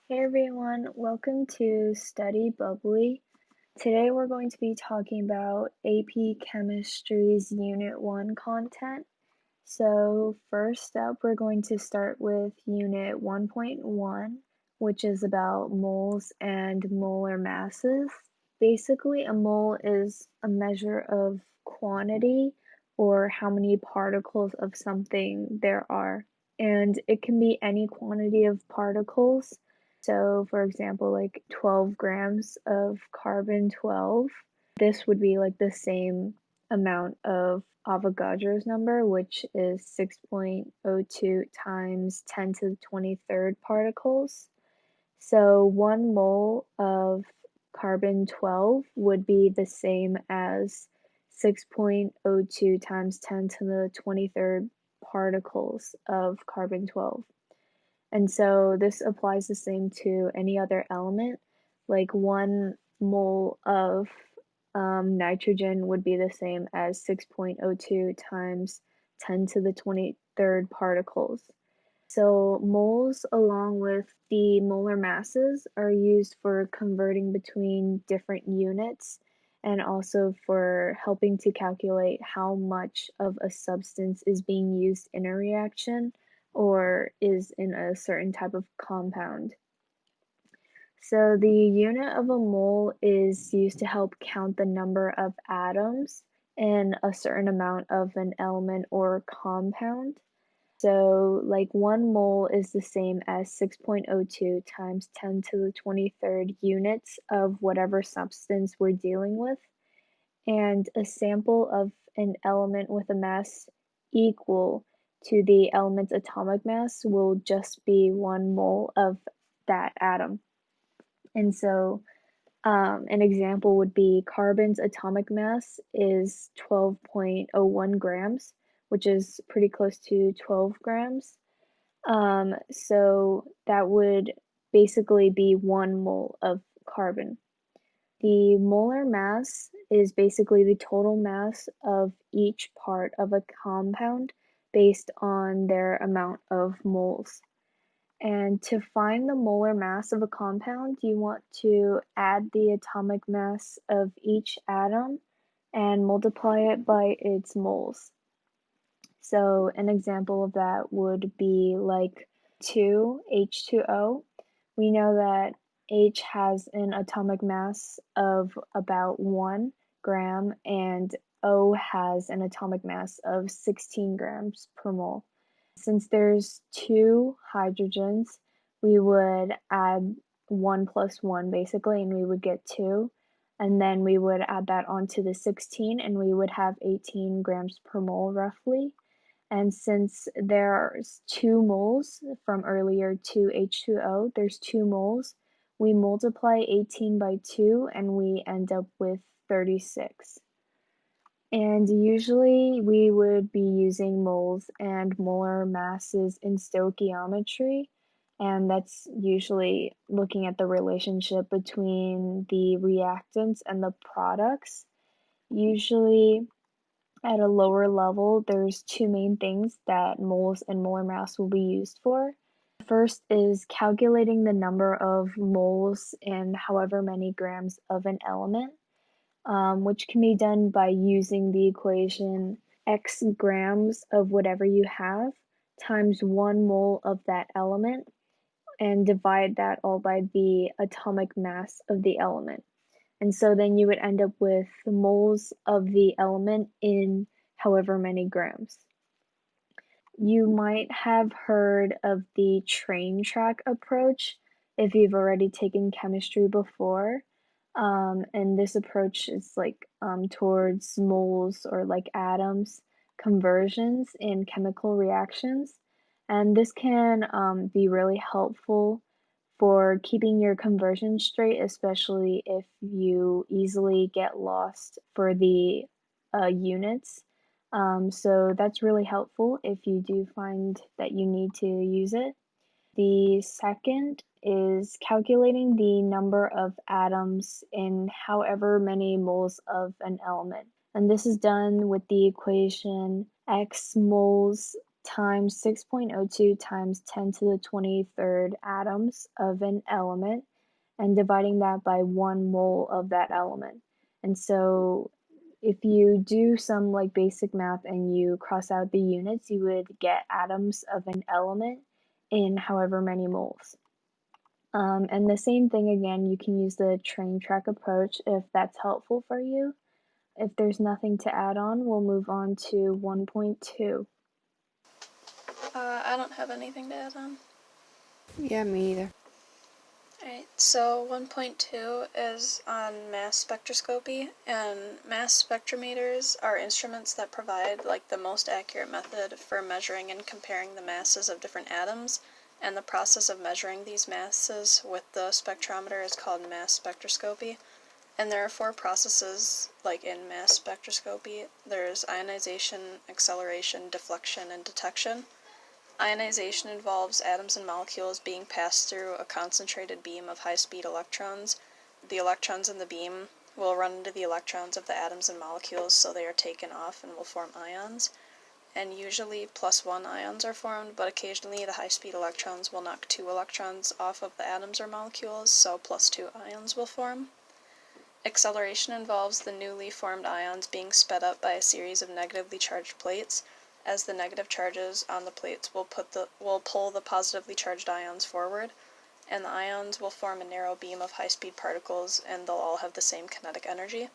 Hey everyone, welcome to Study Bubbly. Today we're going to be talking about AP Chemistry's Unit 1 content. So first up, we're going to start with Unit 1.1, which is about moles and molar masses. Basically, a mole is a measure of quantity or how many particles of something there are. And it can be any quantity of particles. So, for example, like 12 grams of carbon 12, this would be like the same amount of Avogadro's number, which is 6.02 times 10 to the 23rd particles. So 1 mole of carbon 12 would be the same as 6.02 times 10 to the 23rd particles of carbon 12. And so this applies the same to any other element, like 1 mole of nitrogen would be the same as 6.02 times 10 to the 23rd particles. So moles, along with the molar masses, are used for converting between different units and also for helping to calculate how much of a substance is being used in a reaction or is in a certain type of compound. So the unit of a mole is used to help count the number of atoms in a certain amount of an element or compound. So like 1 mole is the same as 6.02 times 10 to the 23rd units of whatever substance we're dealing with. And a sample of an element with a mass equal to the element's atomic mass will just be 1 mole of that atom. And so an example would be carbon's atomic mass is 12.01 grams, which is pretty close to 12 grams. So that would basically be 1 mole of carbon. The molar mass is basically the total mass of each part of a compound based on their amount of moles. And to find the molar mass of a compound, you want to add the atomic mass of each atom and multiply it by its moles. So an example of that would be like 2H2O. We know that H has an atomic mass of about 1 gram and O has an atomic mass of 16 grams per mole. Since there's 2 hydrogens, we would add 1 plus 1 basically, and we would get 2. And then we would add that onto the 16, and we would have 18 grams per mole roughly. And since there's 2 moles from earlier 2H2O, there's 2 moles. We multiply 18 by 2 and we end up with 36. And usually we would be using moles and molar masses in stoichiometry, and that's usually looking at the relationship between the reactants and the products. Usually at a lower level, there's 2 main things that moles and molar mass will be used for. First is calculating the number of moles in however many grams of an element, which can be done by using the equation x grams of whatever you have times 1 mole of that element and divide that all by the atomic mass of the element. And so then you would end up with moles of the element in however many grams. You might have heard of the train track approach if you've already taken chemistry before. And this approach is like towards moles or like atoms conversions in chemical reactions. And this can be really helpful for keeping your conversion straight, especially if you easily get lost for the units. So that's really helpful if you do find that you need to use it. The second is calculating the number of atoms in however many moles of an element. And this is done with the equation x moles times 6.02 times 10 to the 23rd atoms of an element and dividing that by 1 mole of that element. And so if you do some like basic math and you cross out the units, you would get atoms of an element in however many moles. And the same thing again, you can use the train track approach if that's helpful for you. If there's nothing to add on, we'll move on to 1.2. I don't have anything to add on. Yeah, me either. Alright, so 1.2 is on mass spectroscopy, and mass spectrometers are instruments that provide like the most accurate method for measuring and comparing the masses of different atoms, and the process of measuring these masses with the spectrometer is called mass spectroscopy. And there are 4 processes like in mass spectroscopy. There's ionization, acceleration, deflection, and detection. Ionization involves atoms and molecules being passed through a concentrated beam of high-speed electrons. The electrons in the beam will run into the electrons of the atoms and molecules, so they are taken off and will form ions. And usually +1 ions are formed, but occasionally the high-speed electrons will knock 2 electrons off of the atoms or molecules, so +2 ions will form. Acceleration involves the newly formed ions being sped up by a series of negatively charged plates, as the negative charges on the plates will pull the positively charged ions forward, and the ions will form a narrow beam of high-speed particles, and they'll all have the same kinetic energy.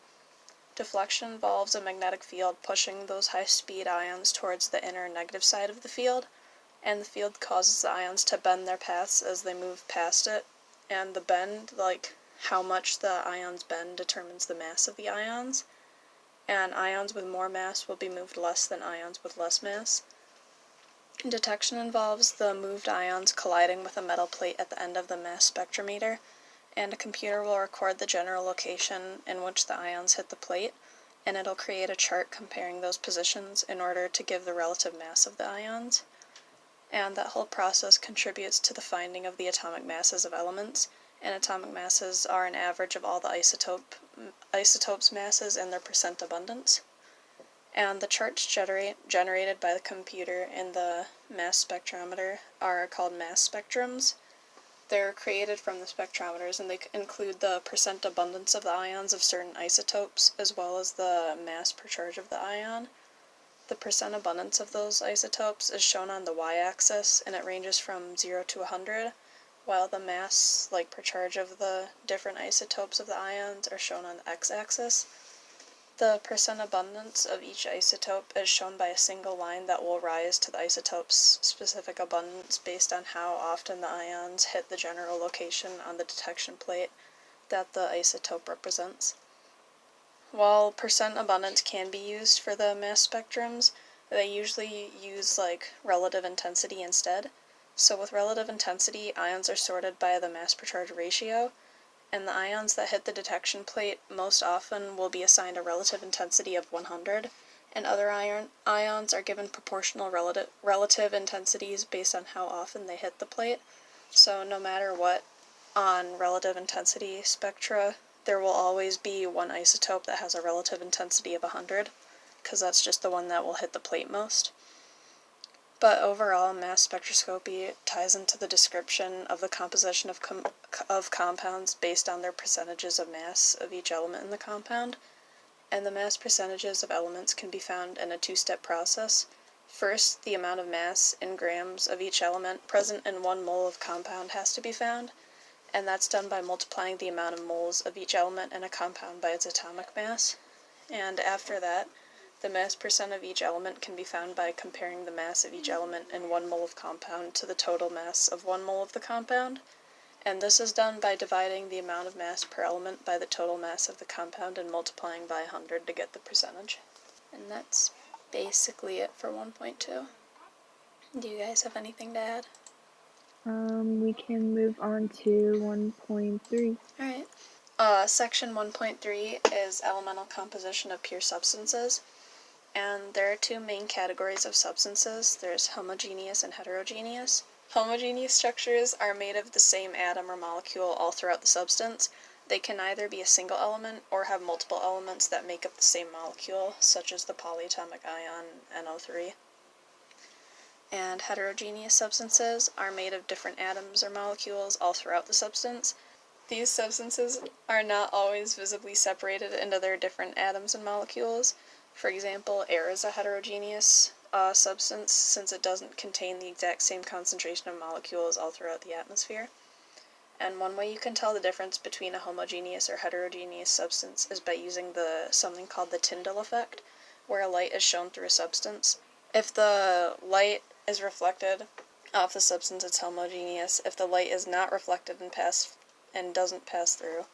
Deflection involves a magnetic field pushing those high-speed ions towards the inner negative side of the field, and the field causes the ions to bend their paths as they move past it, and the bend, like how much the ions bend, determines the mass of the ions, and ions with more mass will be moved less than ions with less mass. Detection involves the moved ions colliding with a metal plate at the end of the mass spectrometer, and a computer will record the general location in which the ions hit the plate, and it'll create a chart comparing those positions in order to give the relative mass of the ions. And that whole process contributes to the finding of the atomic masses of elements, and atomic masses are an average of all the isotopes' masses and their percent abundance. And the charts generated by the computer in the mass spectrometer are called mass spectrums. They're created from the spectrometers, and they include the percent abundance of the ions of certain isotopes, as well as the mass per charge of the ion. The percent abundance of those isotopes is shown on the y-axis, and it ranges from 0 to 100, while the mass, like per charge of the different isotopes of the ions, are shown on the x-axis. The percent abundance of each isotope is shown by a single line that will rise to the isotope's specific abundance based on how often the ions hit the general location on the detection plate that the isotope represents. While percent abundance can be used for the mass spectrums, they usually use like relative intensity instead. So with relative intensity, ions are sorted by the mass per charge ratio, and the ions that hit the detection plate most often will be assigned a relative intensity of 100, and other ions are given proportional relative intensities based on how often they hit the plate. So no matter what, on relative intensity spectra, there will always be one isotope that has a relative intensity of 100, because that's just the one that will hit the plate most. But overall, mass spectroscopy ties into the description of the composition of compounds based on their percentages of mass of each element in the compound, and the mass percentages of elements can be found in a 2-step process. First, the amount of mass in grams of each element present in 1 mole of compound has to be found, and that's done by multiplying the amount of moles of each element in a compound by its atomic mass. And after that, the mass percent of each element can be found by comparing the mass of each element in 1 mole of compound to the total mass of 1 mole of the compound, and this is done by dividing the amount of mass per element by the total mass of the compound and multiplying by 100 to get the percentage. And that's basically it for 1.2. Do you guys have anything to add? We can move on to 1.3. Alright. Section 1.3 is elemental composition of pure substances. And there are 2 main categories of substances. There's homogeneous and heterogeneous. Homogeneous structures are made of the same atom or molecule all throughout the substance. They can either be a single element or have multiple elements that make up the same molecule, such as the polyatomic ion NO3. and heterogeneous substances are made of different atoms or molecules all throughout the substance. These substances are not always visibly separated into their different atoms and molecules. For example, air is a heterogeneous substance since it doesn't contain the exact same concentration of molecules all throughout the atmosphere. And one way you can tell the difference between a homogeneous or heterogeneous substance is by using something called the Tyndall effect, where a light is shown through a substance. If the light is reflected off the substance, it's homogeneous. If the light is not reflected and doesn't pass through,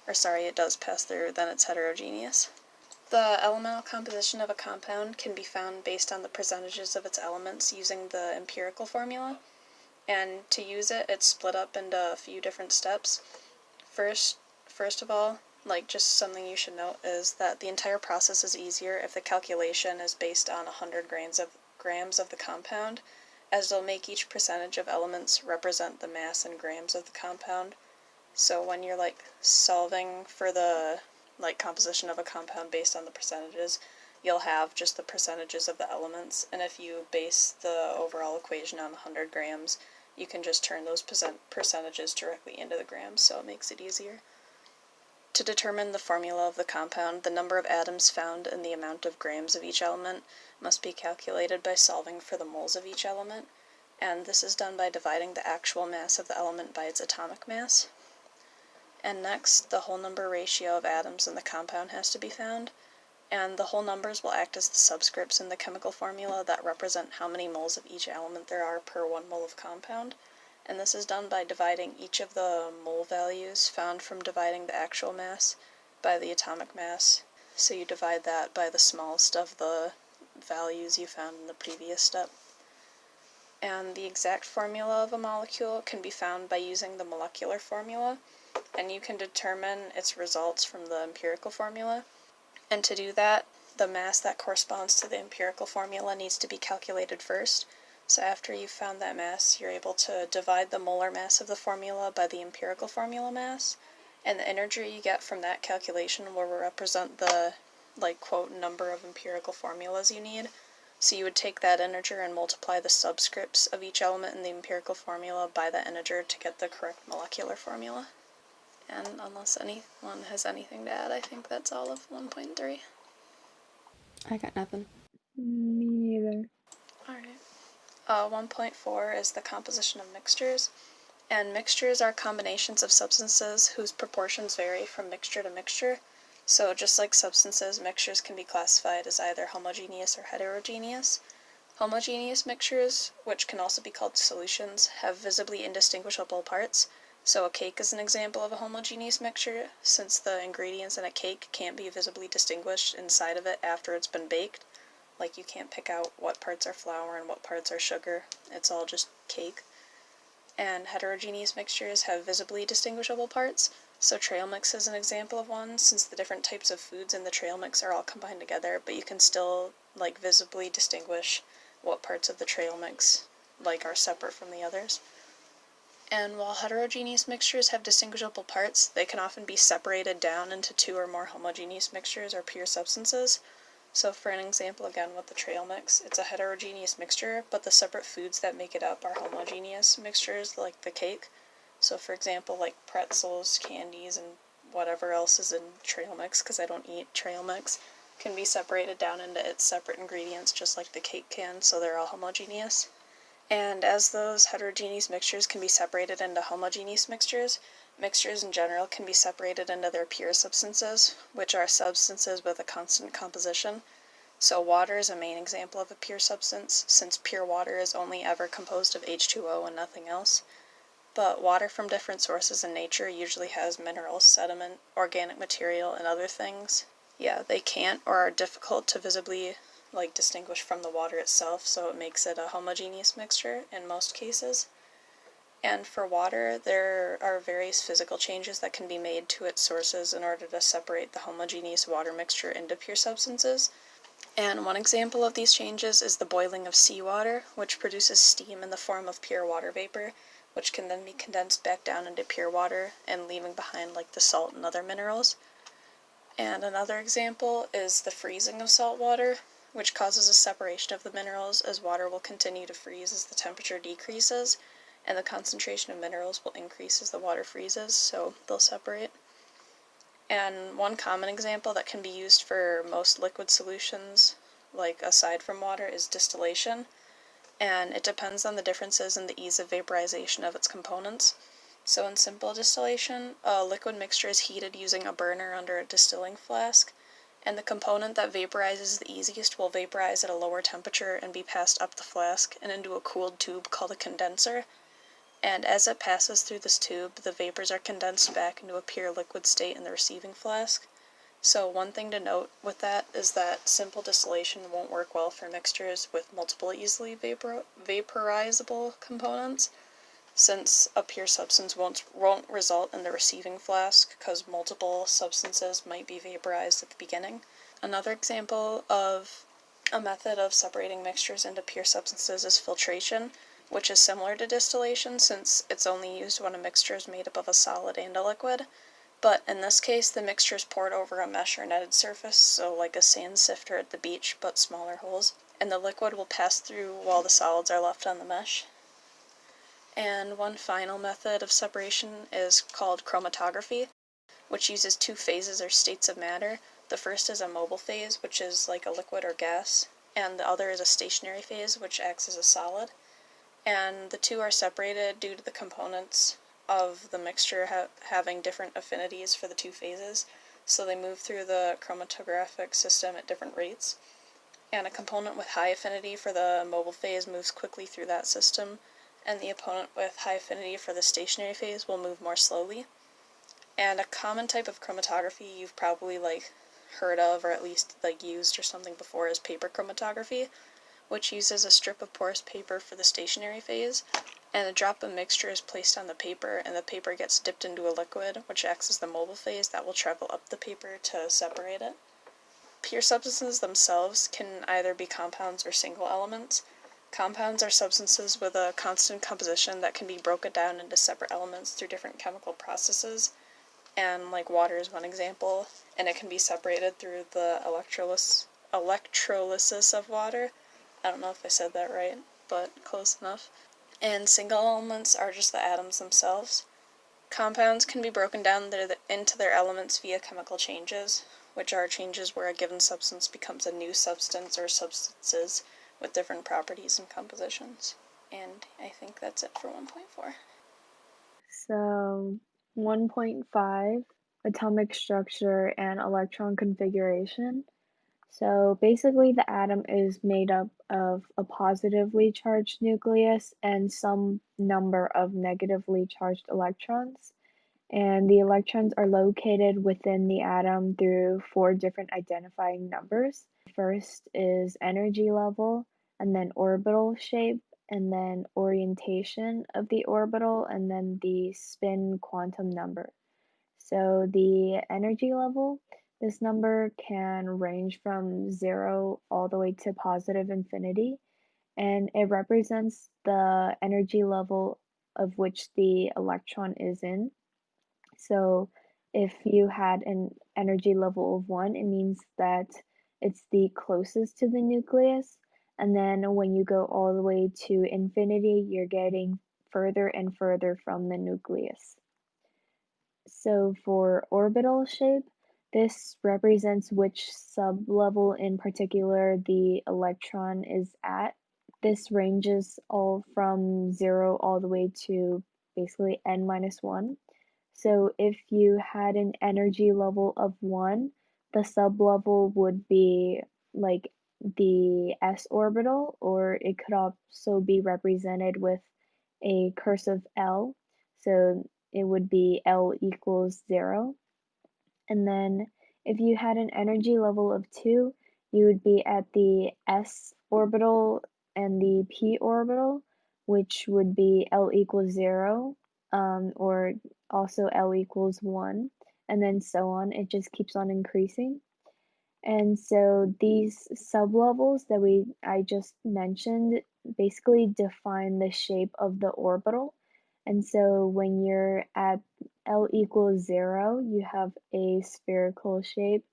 it does pass through, then it's heterogeneous. The elemental composition of a compound can be found based on the percentages of its elements using the empirical formula, and to use it, it's split up into a few different steps. First of all, just something you should note is that the entire process is easier if the calculation is based on 100 grams of the compound, as it'll make each percentage of elements represent the mass in grams of the compound. So when you're solving for the composition of a compound based on the percentages, you'll have just the percentages of the elements, and if you base the overall equation on 100 grams, you can just turn those percentages directly into the grams, so it makes it easier. To determine the formula of the compound, the number of atoms found and the amount of grams of each element must be calculated by solving for the moles of each element, and this is done by dividing the actual mass of the element by its atomic mass. And next, the whole number ratio of atoms in the compound has to be found, and the whole numbers will act as the subscripts in the chemical formula that represent how many moles of each element there are per 1 mole of compound, and this is done by dividing each of the mole values found from dividing the actual mass by the atomic mass. So you divide that by the smallest of the values you found in the previous step. And the exact formula of a molecule can be found by using the molecular formula, and you can determine its results from the empirical formula. And to do that, the mass that corresponds to the empirical formula needs to be calculated first. So after you've found that mass, you're able to divide the molar mass of the formula by the empirical formula mass, and the integer you get from that calculation will represent the, quote, number of empirical formulas you need. So you would take that integer and multiply the subscripts of each element in the empirical formula by that integer to get the correct molecular formula. And unless anyone has anything to add, I think that's all of 1.3. I got nothing. Me neither. Alright. 1.4 is the composition of mixtures. And mixtures are combinations of substances whose proportions vary from mixture to mixture. So just like substances, mixtures can be classified as either homogeneous or heterogeneous. Homogeneous mixtures, which can also be called solutions, have visibly indistinguishable parts. So a cake is an example of a homogeneous mixture, since the ingredients in a cake can't be visibly distinguished inside of it after it's been baked. You can't pick out what parts are flour and what parts are sugar. It's all just cake. And heterogeneous mixtures have visibly distinguishable parts. So trail mix is an example of one, since the different types of foods in the trail mix are all combined together, but you can still, visibly distinguish what parts of the trail mix, are separate from the others. And while heterogeneous mixtures have distinguishable parts, they can often be separated down into two or more homogeneous mixtures or pure substances. So for an example again with the trail mix, it's a heterogeneous mixture, but the separate foods that make it up are homogeneous mixtures like the cake. So for example, pretzels, candies, and whatever else is in trail mix, because I don't eat trail mix, can be separated down into its separate ingredients just like the cake can, so they're all homogeneous. And as those heterogeneous mixtures can be separated into homogeneous mixtures, mixtures in general can be separated into their pure substances, which are substances with a constant composition. So water is a main example of a pure substance, since pure water is only ever composed of H2O and nothing else. But water from different sources in nature usually has minerals, sediment, organic material, and other things. Yeah, they can't or are difficult to visibly distinguish from the water itself, so it makes it a homogeneous mixture in most cases. And for water, there are various physical changes that can be made to its sources in order to separate the homogeneous water mixture into pure substances. And one example of these changes is the boiling of seawater, which produces steam in the form of pure water vapor, which can then be condensed back down into pure water and leaving behind the salt and other minerals. And another example is the freezing of salt water, which causes a separation of the minerals, as water will continue to freeze as the temperature decreases, and the concentration of minerals will increase as the water freezes, so they'll separate. And one common example that can be used for most liquid solutions, like aside from water, is distillation, and it depends on the differences in the ease of vaporization of its components. So in simple distillation, a liquid mixture is heated using a burner under a distilling flask, and the component that vaporizes the easiest will vaporize at a lower temperature and be passed up the flask and into a cooled tube called a condenser. And as it passes through this tube, the vapors are condensed back into a pure liquid state in the receiving flask. So one thing to note with that is that simple distillation won't work well for mixtures with multiple easily vaporizable components, since a pure substance won't result in the receiving flask because multiple substances might be vaporized at the beginning. Another example of a method of separating mixtures into pure substances is filtration, which is similar to distillation since it's only used when a mixture is made up of a solid and a liquid. But in this case, the mixture is poured over a mesh or netted surface, so like a sand sifter at the beach, but smaller holes, and the liquid will pass through while the solids are left on the mesh. And one final method of separation is called chromatography, which uses two phases or states of matter. The first is a mobile phase, which is like a liquid or gas, and the other is a stationary phase, which acts as a solid. And the two are separated due to the components of the mixture having different affinities for the two phases, so they move through the chromatographic system at different rates. And a component with high affinity for the mobile phase moves quickly through that system, and the opponent with high affinity for the stationary phase will move more slowly. And a common type of chromatography you've probably heard of or at least used or something before is paper chromatography, which uses a strip of porous paper for the stationary phase, and a drop of mixture is placed on the paper, and the paper gets dipped into a liquid, which acts as the mobile phase that will travel up the paper to separate it. Pure substances themselves can either be compounds or single elements. Compounds are substances with a constant composition that can be broken down into separate elements through different chemical processes, and water is one example, and it can be separated through the electrolysis of water. I don't know if I said that right, but close enough. And single elements are just the atoms themselves. Compounds can be broken down into their elements via chemical changes, which are changes where a given substance becomes a new substance or substances with different properties and compositions. And I think that's it for 1.4. So 1.5, atomic structure and electron configuration. So basically the atom is made up of a positively charged nucleus and some number of negatively charged electrons. And the electrons are located within the atom through 4 different identifying numbers. First is energy level, and then orbital shape, and then orientation of the orbital, and then the spin quantum number. So the energy level, this number can range from 0 all the way to positive infinity, and it represents the energy level of which the electron is in. So if you had an energy level of 1, it means that it's the closest to the nucleus. And then when you go all the way to infinity, you're getting further and further from the nucleus. So for orbital shape, this represents which sublevel in particular the electron is at. This ranges all from 0 all the way to basically n minus 1. So if you had an energy level of 1, the sublevel would be like the s orbital, or it could also be represented with a cursive L. So it would be L equals 0. And then if you had an energy level of 2, you would be at the s orbital and the p orbital, which would be L equals 0, or also L equals 1, and then so on. It just keeps on increasing. And so these sublevels that I just mentioned basically define the shape of the orbital. And so when you're at L equals 0, you have a spherical shape.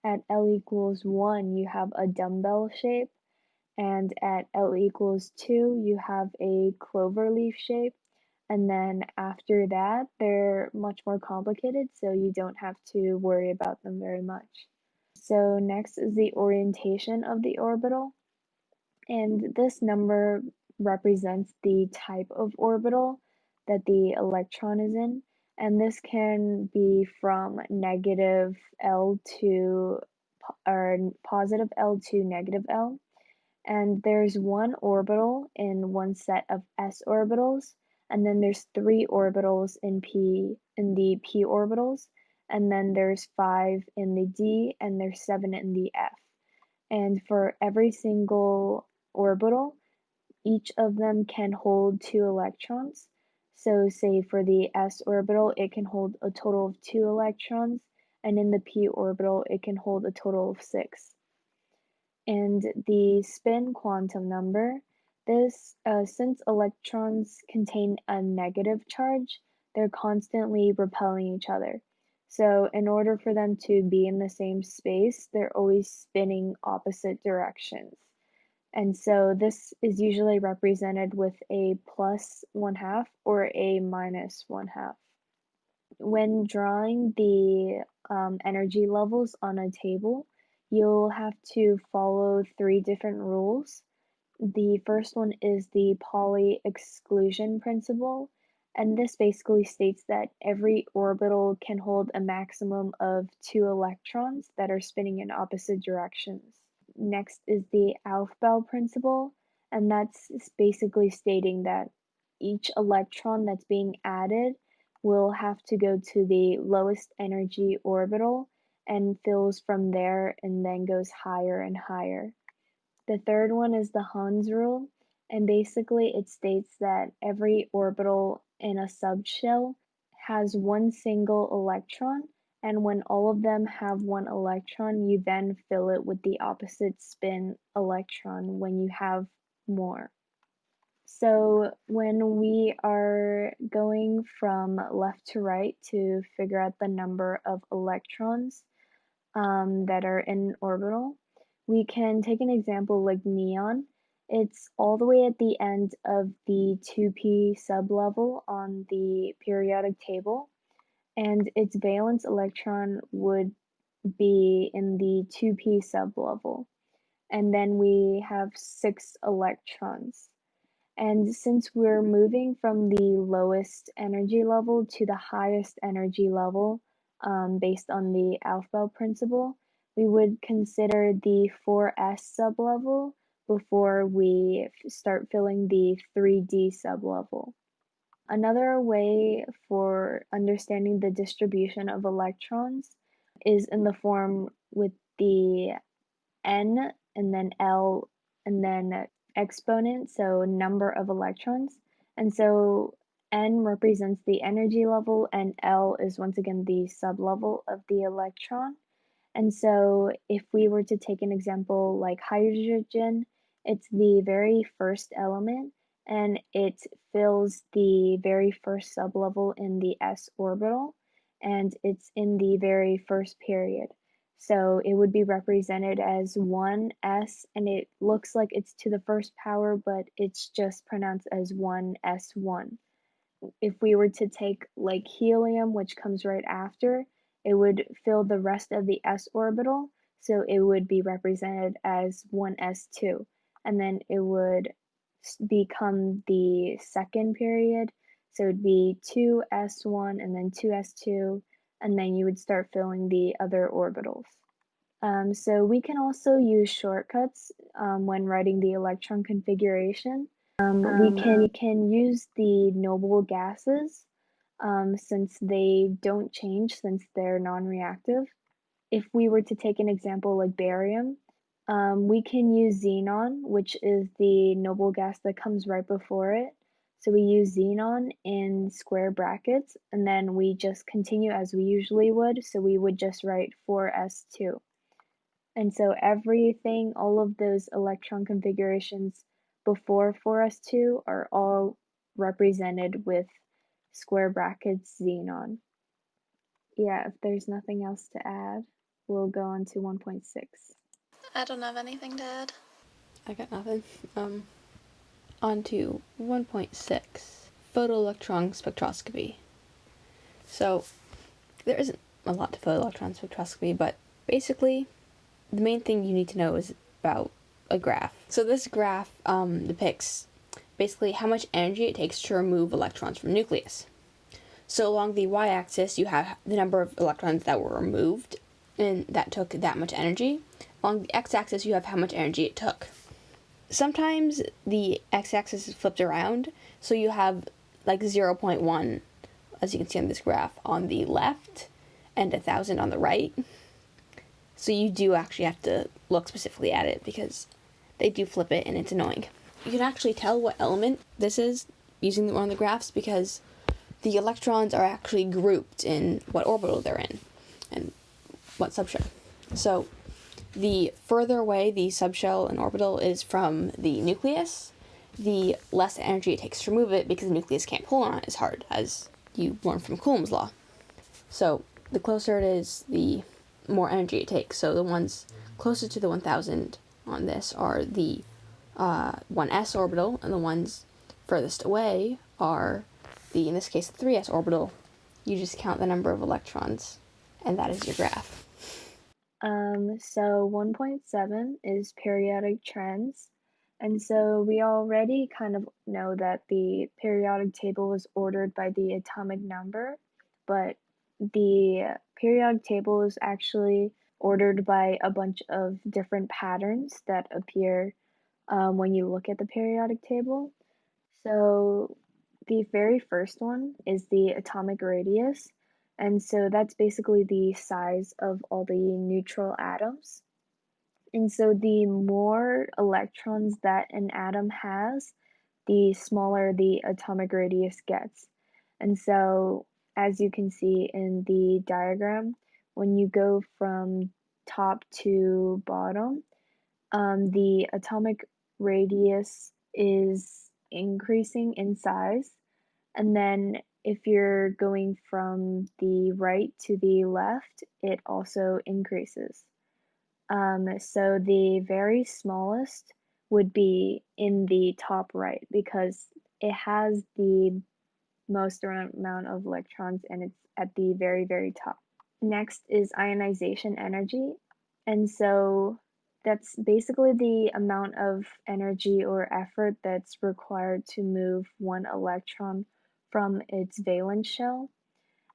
at L equals 1, you have a dumbbell shape, and at L equals 2, you have a clover leaf shape. And then after that, they're much more complicated, so you don't have to worry about them very much. So next is the orientation of the orbital, and this number represents the type of orbital that the electron is in, and this can be from negative L to or positive L to negative L. And there's one orbital in one set of s orbitals, and then there's 3 orbitals in the p orbitals, and then there's 5 in the d, and there's 7 in the f. And for every single orbital, each of them can hold 2 electrons. So say for the s orbital, it can hold a total of 2 electrons, and in the p orbital, it can hold a total of 6. And the spin quantum number, since electrons contain a negative charge, they're constantly repelling each other. So in order for them to be in the same space, they're always spinning opposite directions. And so this is usually represented with a plus 1/2 or a minus 1/2. When drawing the energy levels on a table, you'll have to follow 3 different rules. The first one is the Pauli exclusion principle, and this basically states that every orbital can hold a maximum of 2 electrons that are spinning in opposite directions. Next is the Aufbau principle, and that's basically stating that each electron that's being added will have to go to the lowest energy orbital and fills from there and then goes higher and higher. The third one is the Hund's rule, and basically it states that every orbital in a subshell has one single electron, and when all of them have one electron, you then fill it with the opposite spin electron when you have more. So when we are going from left to right to figure out the number of electrons that are in an orbital, we can take an example like neon. It's all the way at the end of the 2p sublevel on the periodic table, and its valence electron would be in the 2p sublevel. And then we have 6 electrons. And since we're moving from the lowest energy level to the highest energy level, based on the Aufbau principle, we would consider the 4s sublevel before we start filling the 3d sublevel. Another way for understanding the distribution of electrons is in the form with the n and then L and then exponent, so number of electrons. And so n represents the energy level and L is once again the sublevel of the electron. And so if we were to take an example like hydrogen, it's the very first element and it fills the very first sublevel in the s orbital and it's in the very first period. So it would be represented as 1s and it looks like it's to the first power, but it's just pronounced as 1s1. If we were to take like helium, which comes right after, it would fill the rest of the s orbital, so it would be represented as 1s2, and then it would become the second period, so it would be 2s1 and then 2s2, and then you would start filling the other orbitals. So we can also use shortcuts when writing the electron configuration. We can use the noble gases since they don't change since they're non-reactive. If we were to take an example like barium, we can use xenon, which is the noble gas that comes right before it. So we use xenon in square brackets, and then we just continue as we usually would, so we would just write 4s2. And so everything, all of those electron configurations before 4s2 are all represented with square brackets xenon. Yeah, if there's nothing else to add. we'll go on to 1.6. I don't have anything to add. I got nothing. On to 1.6, photoelectron spectroscopy. So, there isn't a lot to photoelectron spectroscopy, but basically, the main thing you need to know is about a graph. So this graph depicts basically how much energy it takes to remove electrons from the nucleus. So along the y-axis, you have the number of electrons that were removed, and that took that much energy. Along the x-axis, you have how much energy it took. Sometimes the x-axis is flipped around, so you have like 0.1, as you can see on this graph, on the left, and 1,000 on the right. So you do actually have to look specifically at it, because they do flip it, and it's annoying. You can actually tell what element this is using one of the graphs, because the electrons are actually grouped in what orbital they're in and what subshell. So the further away the subshell and orbital is from the nucleus, the less energy it takes to remove it, because the nucleus can't pull on it as hard, as you learned from Coulomb's law. So the closer it is, the more energy it takes. So the ones closest to the 1,000 on this are the 1s orbital, and the ones furthest away are in this case, the 3s orbital. You just count the number of electrons, and that is your graph. So 1.7 is periodic trends. And so we already kind of know that the periodic table was ordered by the atomic number, but the periodic table is actually ordered by a bunch of different patterns that appear when you look at the periodic table. So the very first one is the atomic radius, and so that's basically the size of all the neutral atoms. And so the more electrons that an atom has, the smaller the atomic radius gets. And so, as you can see in the diagram, when you go from top to bottom, the atomic radius is increasing in size, and then if you're going from the right to the left, it also increases. So the very smallest would be in the top right, because it has the most amount of electrons and it's at the very, very top. Next is ionization energy. And so that's basically the amount of energy or effort that's required to move one electron from its valence shell.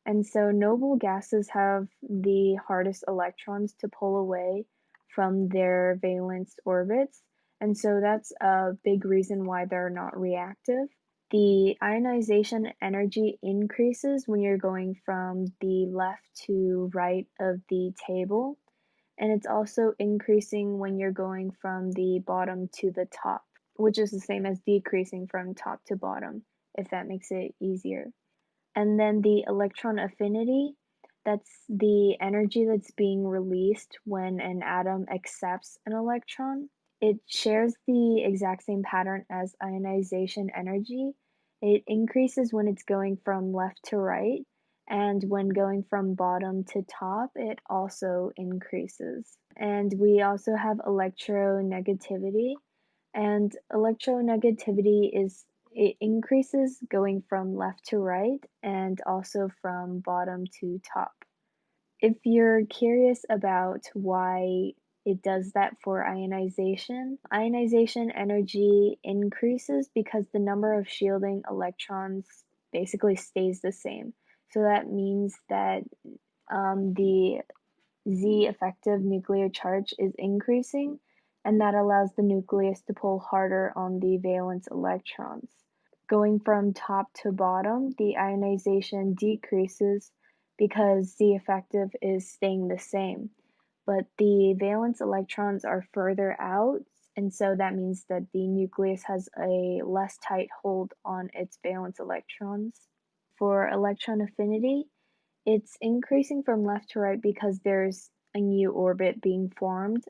And so noble gases have the hardest electrons to pull away from their valence orbits. And so that's a big reason why they're not reactive. The ionization energy increases when you're going from the left to right of the table, and it's also increasing when you're going from the bottom to the top, which is the same as decreasing from top to bottom, if that makes it easier. And then the electron affinity, that's the energy that's being released when an atom accepts an electron. It shares the exact same pattern as ionization energy. It increases when it's going from left to right, and when going from bottom to top, it also increases. And we also have electronegativity, and electronegativity is it increases going from left to right and also from bottom to top. If you're curious about why it does that for ionization, ionization energy increases because the number of shielding electrons basically stays the same. So that means that the Z effective nuclear charge is increasing, and that allows the nucleus to pull harder on the valence electrons. Going from top to bottom, the ionization decreases because Z effective is staying the same, but the valence electrons are further out, and so that means that the nucleus has a less tight hold on its valence electrons. For electron affinity, it's increasing from left to right because there's a new orbit being formed.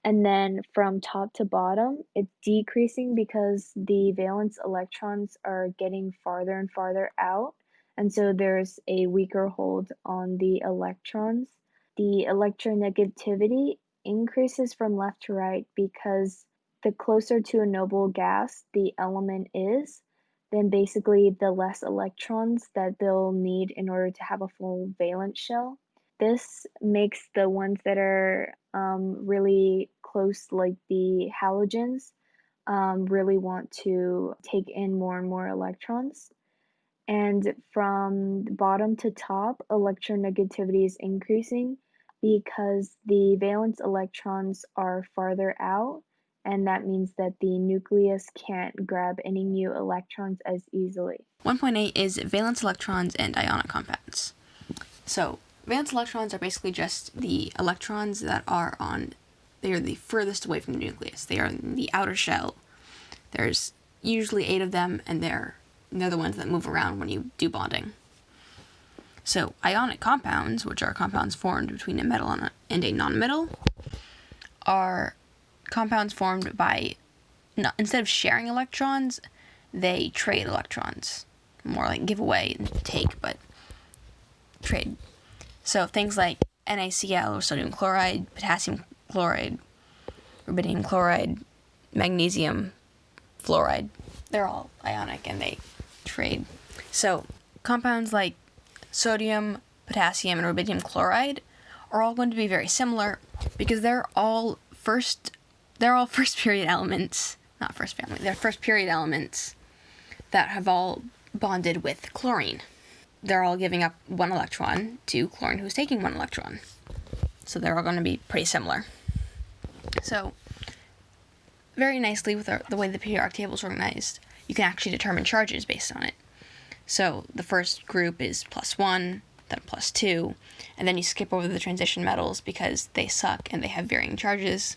And then from top to bottom, it's decreasing because the valence electrons are getting farther and farther out. And so there's a weaker hold on the electrons. the electronegativity increases from left to right because the closer to a noble gas the element is, then basically the less electrons that they'll need in order to have a full valence shell. This makes the ones that are really close, like the halogens, really want to take in more and more electrons. And from bottom to top, electronegativity is increasing because the valence electrons are farther out, and that means that the nucleus can't grab any new electrons as easily. 1.8 is valence electrons and ionic compounds. So, valence electrons are basically just the electrons that are they are the furthest away from the nucleus. They are in the outer shell. There's usually 8 of them, and they're the ones that move around when you do bonding. So, ionic compounds, which are compounds formed between a metal and a nonmetal, are compounds formed by, instead of sharing electrons, they trade electrons. More like give away and take, but trade. So, things like NaCl or sodium chloride, potassium chloride, rubidium chloride, magnesium fluoride, they're all ionic and they trade. So, compounds like sodium, potassium, and rubidium chloride are all going to be very similar because they're all first period elements, not first family, they're first period elements that have all bonded with chlorine. They're all giving up 1 electron to chlorine, who's taking 1 electron. So they're all going to be pretty similar. So, very nicely with the way the periodic table is organized, you can actually determine charges based on it. So the first group is +1, then +2, and then you skip over the transition metals because they suck and they have varying charges,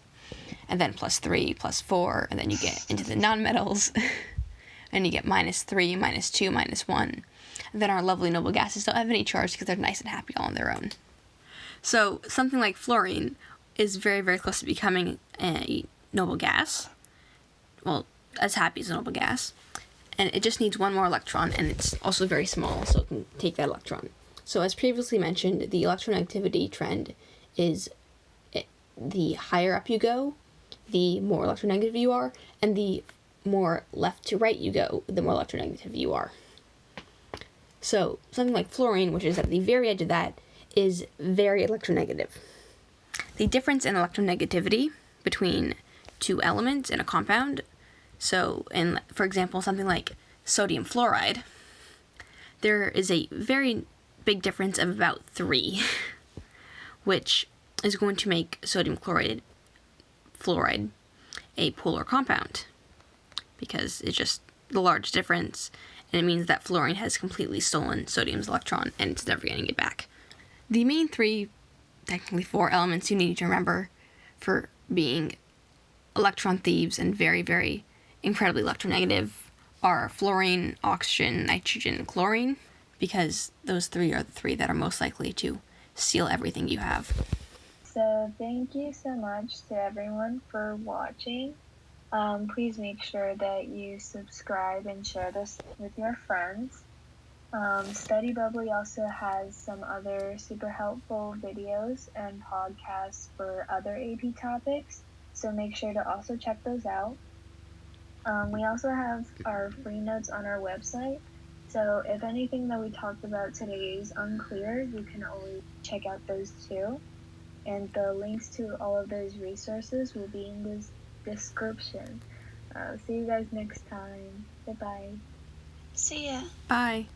and then +3, +4, and then you get into the nonmetals, and you get -3, -2, -1. And then our lovely noble gases don't have any charge because they're nice and happy all on their own. So something like fluorine is very, very close to becoming a noble gas. Well, as happy as a noble gas. And it just needs 1 more electron, and it's also very small, so it can take that electron. So as previously mentioned, the electronegativity trend is the higher up you go, the more electronegative you are, and the more left to right you go, the more electronegative you are. So something like fluorine, which is at the very edge of that, is very electronegative. The difference in electronegativity between 2 elements in a compound, so for example, something like sodium fluoride, there is a very big difference of about 3, which is going to make sodium fluoride a polar compound, because it's just the large difference, and it means that fluorine has completely stolen sodium's electron, and it's never getting it back. The main 3, technically 4 elements you need to remember for being electron thieves and very, very incredibly electronegative are fluorine, oxygen, nitrogen, and chlorine, because those 3 are the 3 that are most likely to steal everything you have. So thank you so much to everyone for watching. Please make sure that you subscribe and share this with your friends. Study Bubbly also has some other super helpful videos and podcasts for other AP topics, so make sure to also check those out. We also have our free notes on our website, so if anything that we talked about today is unclear, you can always check out those too. And the links to all of those resources will be in the description. See you guys next time. Bye-bye. See ya. Bye.